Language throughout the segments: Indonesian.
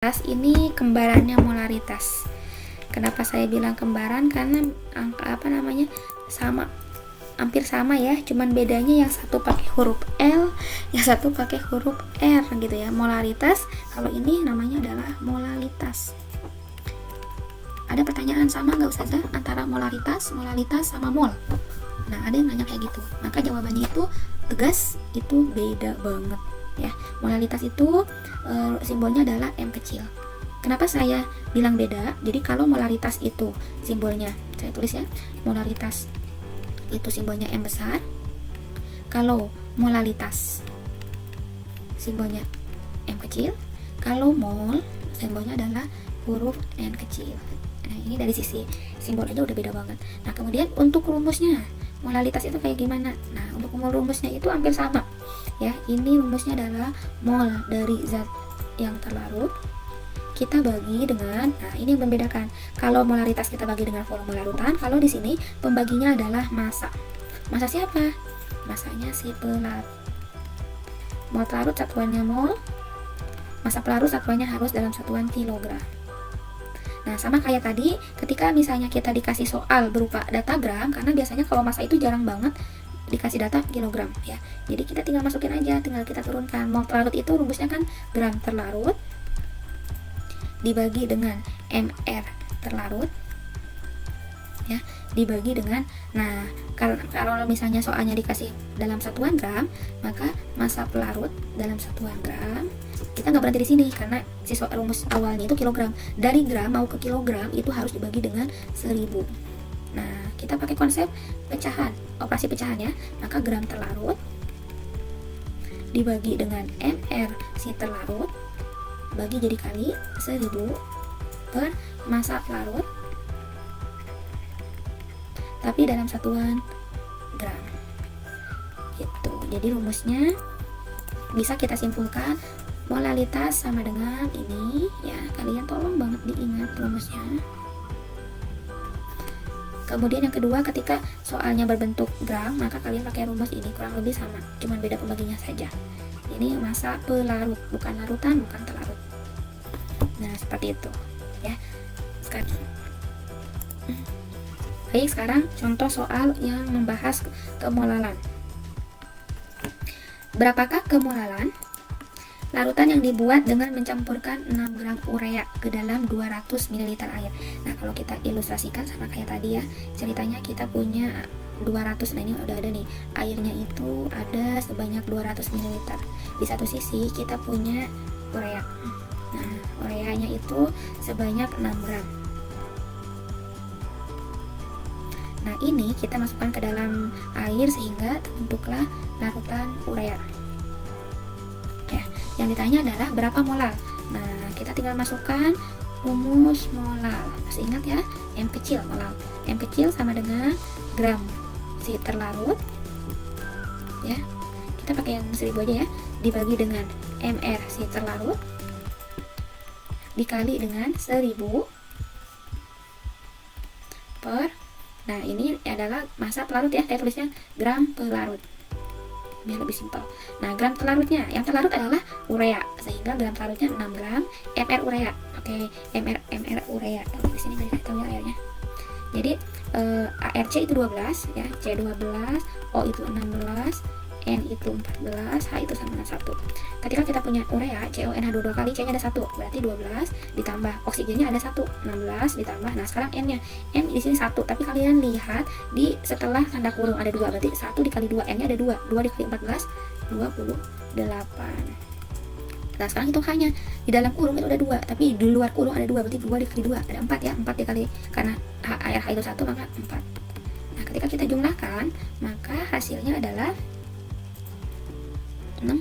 Ini kembarannya molaritas. Kenapa saya bilang kembaran? Karena angka sama, hampir sama ya, cuman bedanya yang satu pakai huruf L, yang satu pakai huruf R gitu ya. Molaritas, kalau ini namanya adalah molalitas. Ada pertanyaan sama nggak Ustazah antara molaritas sama mol? Nah, ada yang nanya kayak gitu. Maka jawabannya itu tegas, itu beda banget ya. Molalitas itu simbolnya adalah M kecil. Kenapa saya bilang beda? Jadi kalau molaritas itu simbolnya, saya tulis ya, molaritas itu simbolnya M besar. Kalau molalitas simbolnya M kecil. Kalau mol simbolnya adalah huruf N kecil. Nah, ini dari sisi simbol aja udah beda banget. Nah, kemudian untuk rumusnya, molalitas itu kayak gimana? Nah, untuk rumusnya itu hampir sama ya. Ini rumusnya adalah mol dari zat yang terlarut kita bagi dengan, nah ini yang membedakan. Kalau molaritas kita bagi dengan volume larutan, kalau di sini pembaginya adalah massa. Massa siapa? Massanya si pelarut. Mol pelarut satuannya mol, massa pelarut satuannya harus dalam satuan kilogram. Nah, sama kayak tadi, ketika misalnya kita dikasih soal berupa data gram, karena biasanya kalau massa itu jarang banget dikasih data kilogram ya. Jadi kita tinggal masukin aja, tinggal kita turunkan. Mol pelarut itu rumusnya kan gram terlarut dibagi dengan mr terlarut ya, dibagi dengan, nah kalau misalnya soalnya dikasih dalam satuan gram, maka massa pelarut dalam satuan gram. Kita nggak berhenti di sini karena rumus awalnya itu kilogram. Dari gram mau ke kilogram itu harus dibagi dengan 1000. Nah, kita pakai konsep pecahan, operasi pecahan ya. Maka gram terlarut dibagi dengan mr si terlarut bagi jadi kali 1000 per massa pelarut tapi dalam satuan gram gitu. Jadi rumusnya bisa kita simpulkan, molalitas sama dengan ini ya. Kalian tolong banget diingat rumusnya. Kemudian yang kedua, ketika soalnya berbentuk gram, maka kalian pakai rumus ini, kurang lebih sama, cuman beda pembaginya saja. Ini massa pelarut, bukan larutan, bukan terlarut. Nah, seperti itu ya. Sekarang contoh soal yang membahas kemolalan. Berapakah kemolalan larutan yang dibuat dengan mencampurkan 6 gram urea ke dalam 200 ml air? Nah, kalau kita ilustrasikan sama kayak tadi ya, ceritanya kita punya 200, nah ini udah ada nih, airnya itu ada sebanyak 200 ml. Di satu sisi kita punya urea. Nah, ureanya itu sebanyak 6 gram. Nah, ini kita masukkan ke dalam air sehingga terbentuklah larutan urea. Ya, yang ditanya adalah berapa molar. Nah, kita tinggal masukkan rumus molar. Masih ingat ya? M kecil molar. M kecil sama dengan gram si terlarut. Ya. Kita pakai yang 1000 aja ya. Dibagi dengan mr si terlarut dikali dengan 1000 per, nah ini adalah massa pelarut ya, saya tulisnya gram pelarut biar lebih simpel. Nah, gram pelarutnya, yang terlarut adalah urea, sehingga gram pelarutnya 6 gram mr urea. Oke, mr urea. Di sini nggak tahu ya airnya. Jadi ARC itu 12 ya, C12, O itu 16, N itu 14, H itu sama dengan 1. Ketika kita punya urea, CONH22 kali, C nya ada 1, berarti 12 ditambah oksigennya ada 1, 16 ditambah, nah sekarang N nya, N di sini 1, tapi kalian lihat di setelah tanda kurung ada 2, berarti 1 dikali 2, N nya ada 2, 2 dikali 14, 28. Nah, sekarang itu hanya di dalam kurung itu ada 2, tapi di luar kurung ada 2, berarti 2 dikali 2 ada 4 ya, 4 dikali, karena air H itu 1 maka 4. Nah, ketika kita jumlahkan, maka hasilnya adalah 60.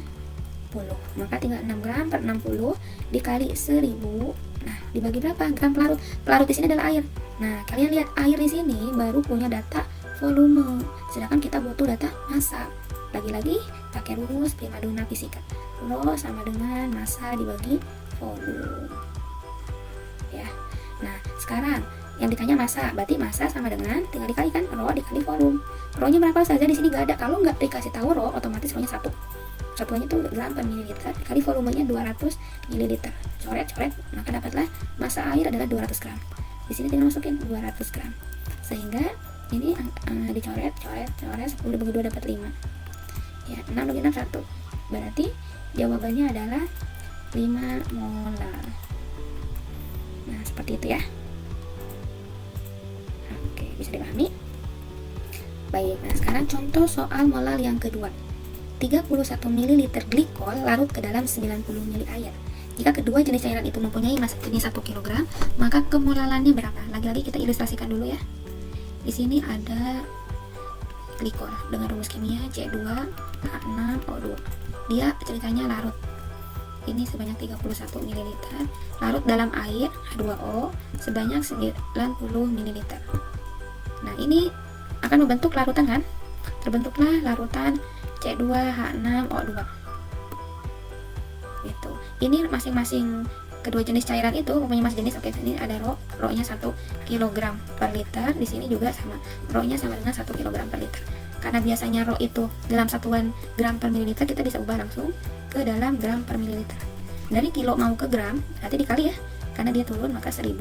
Maka tinggal 6 gram per 60 dikali 1000. Nah, dibagi berapa? Gram pelarut. Pelarut di sini adalah air. Nah, kalian lihat air di sini baru punya data volume, sedangkan kita butuh data massa. Lagi-lagi pakai rumus primadona fisika. Rho sama dengan massa dibagi volume. Ya. Nah, sekarang yang ditanya massa, berarti massa sama dengan tinggal dikalikan Rho dikali volume. Rho nya berapa saja di sini nggak ada. Kalau nggak dikasih tahu Rho, otomatis Rho nya 1. satuannya itu gram per mililiter kali volumenya 200 mililiter. Coret-coret, maka dapatlah massa air adalah 200 gram. Di sini tinggal masukin 200 gram. Sehingga ini dicoret, coret, 10 bagi 2 dapat 5. Ya, 6 bagi 6 1. Berarti jawabannya adalah 5 molar. Nah, seperti itu ya. Oke, bisa dipahami? Baik, nah sekarang contoh soal molar yang kedua. 31 ml glikol larut ke dalam 90 ml air. Jika kedua jenis cairan itu mempunyai massa jenis 1 kg, maka kemolarannya berapa? Lagi-lagi kita ilustrasikan dulu ya. Di sini ada glikol dengan rumus kimia C2H6O2. Dia ceritanya larut. Ini sebanyak 31 ml larut dalam air H2O sebanyak 90 ml. Nah, ini akan membentuk larutan kan? Terbentuklah larutan C2H6O2 gitu. Ini masing-masing kedua jenis cairan itu mempunyai massa jenis. Oke, ini ada rho-nya 1 kg per liter. Di sini juga sama, rho-nya sama dengan 1 kg per liter. Karena biasanya rho itu dalam satuan gram per mililiter, kita bisa ubah langsung ke dalam gram per mililiter. Dari kilo mau ke gram berarti dikali ya, karena dia turun maka 1000.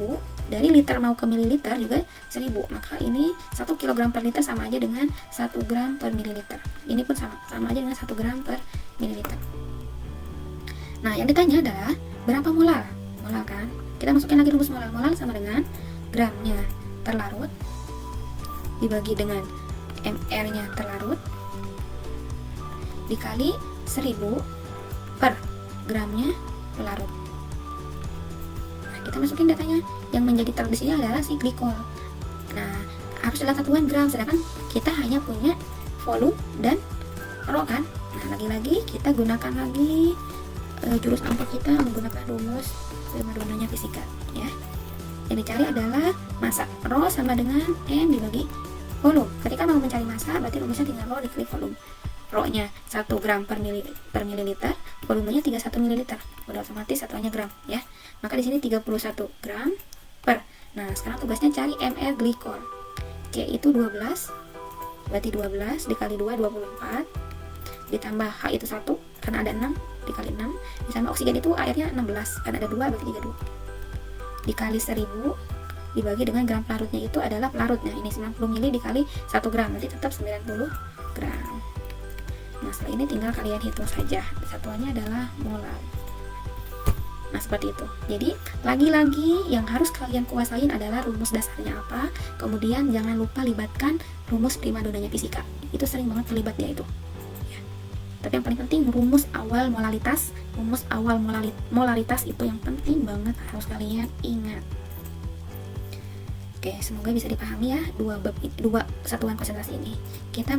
Dari liter mau ke mililiter juga 1000, maka ini 1 kg per liter sama aja dengan 1 gram per mililiter. Ini pun sama aja dengan 1 gram per mililiter. Nah, yang ditanya adalah berapa molar? Molar kan? Kita masukin lagi rumus molar. Molar sama dengan gramnya terlarut dibagi dengan mR-nya terlarut dikali 1000 per gramnya pelarut. Nah, kita masukin datanya. Yang menjadi terlarut di sini adalah si glikol. Nah, harus dalam satuan gram, sedangkan kita hanya punya volume dan rho kan. Nah, lagi-lagi kita gunakan lagi jurus ampuh kita menggunakan rumus termodinamika fisika ya. Yang dicari adalah massa. Rho sama dengan M dibagi volume. Ketika mau mencari massa, berarti rumusnya tinggal rho dikali volume. Rho-nya 1 gram per mililiter, volumenya 31 mililiter. Udah otomatis satuannya gram ya. Maka di sini 31 gram per. Nah, sekarang tugasnya cari mR glikol. C itu 12. Berarti 12 dikali 2 24. Ditambah H itu 1 karena ada 6 dikali 6. Ditambah oksigen itu airnya 16 karena ada 2 berarti 32. Dikali 1000 dibagi dengan gram pelarutnya itu adalah pelarutnya. Ini 90 ml dikali 1 gram berarti tetap 90 gram. Nah, setelah ini tinggal kalian hitung saja. Satuannya adalah molar. Nah, seperti itu. Jadi, lagi-lagi yang harus kalian kuasain adalah rumus dasarnya apa. Kemudian jangan lupa libatkan rumus primadonanya fisika. Itu sering banget terlibat dia itu. Ya. Tapi yang paling penting rumus awal molaritas. Rumus awal molaritas itu yang penting banget harus kalian ingat. Oke, semoga bisa dipahami ya dua satuan konsentrasi ini. Kita